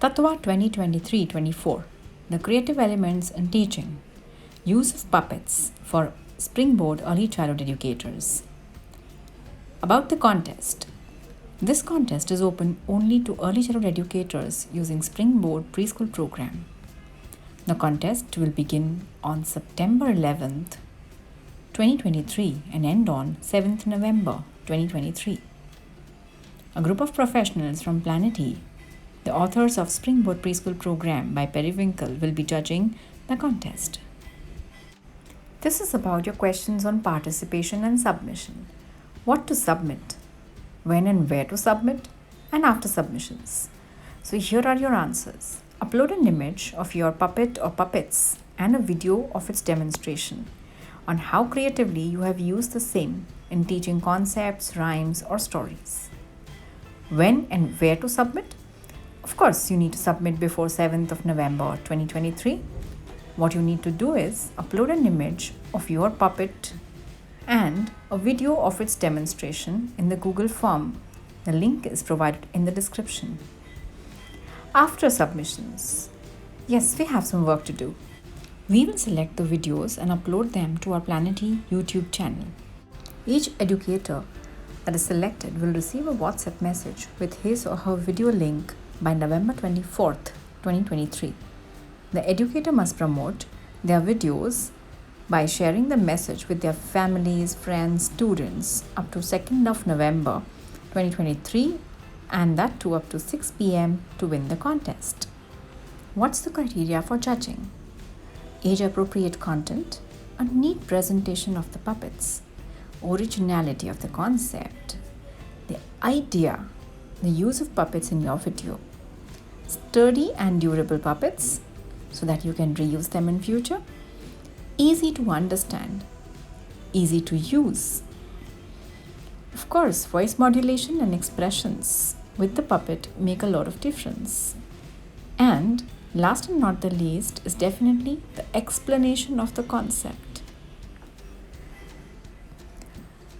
Tatva 2023-24, the creative elements in teaching. Use of puppets for SpringBoard early childhood educators. About the contest. This contest is open only to early childhood educators using SpringBoard Preschool Program. The contest will begin on September 11th, 2023 and end on 7th November 2023. A group of professionals from Planet E, the authors of SpringBoard Preschool Program by Periwinkle, will be judging the contest. This is about your questions on participation and submission. What to submit, when and where to submit, and after submissions. So here are your answers. Upload an image of your puppet or puppets and a video of its demonstration on how creatively you have used the same in teaching concepts, rhymes, or stories. When and where to submit? Of course, you need to submit before 7th of November 2023. What you need to do is upload an image of your puppet and a video of its demonstration in the Google form. The link is provided in the description. After submissions, yes, we have some work to do. We will select the videos and upload them to our Planet E YouTube channel. Each educator that is selected will receive a WhatsApp message with his or her video link by November 24th, 2023. The educator must promote their videos by sharing the message with their families, friends, students up to 2nd of November 2023, and that too up to 6 p.m. to win the contest. What's the criteria for judging? Age-appropriate content, a neat presentation of the puppets, originality of the concept, the idea, the use of puppets in your video, sturdy and durable puppets so that you can reuse them in future, easy to understand, easy to use. Of course, voice modulation and expressions with the puppet make a lot of difference. And last and not the least is definitely the explanation of the concept.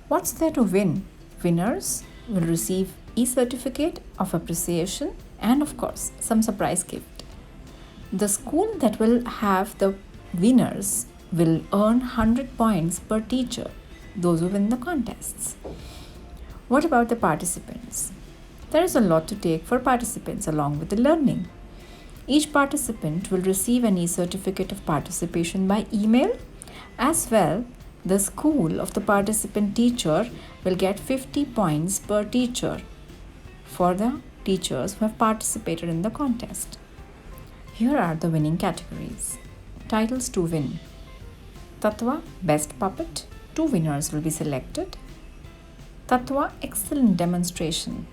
What's there to win? Winners will receive e-certificate of appreciation and of course some surprise gift. The school that will have the winners will earn 100 points per teacher, those who win the contests. What about the participants? There is a lot to take for participants along with the learning. Each participant will receive an e-certificate of participation by email. As well, the school of the participant teacher will get 50 points per teacher for the teachers who have participated in the contest. Here are the winning categories. Titles to win. Tatva Best Puppet, 2 winners will be selected. Tatva Excellent Demonstration,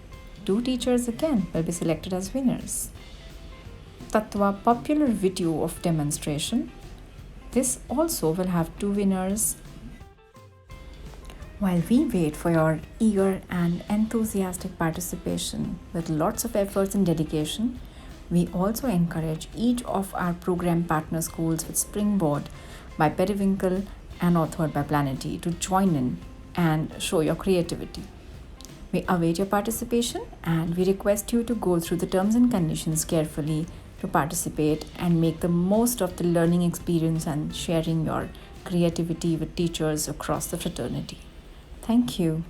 2 teachers again will be selected as winners. Tatva Popular Video of Demonstration, this also will have 2 winners. While we wait for your eager and enthusiastic participation with lots of efforts and dedication, we also encourage each of our program partner schools with SpringBoard by Periwinkle and authored by Planet E to join in and show your creativity. We await your participation and we request you to go through the terms and conditions carefully to participate and make the most of the learning experience and sharing your creativity with teachers across the fraternity. Thank you.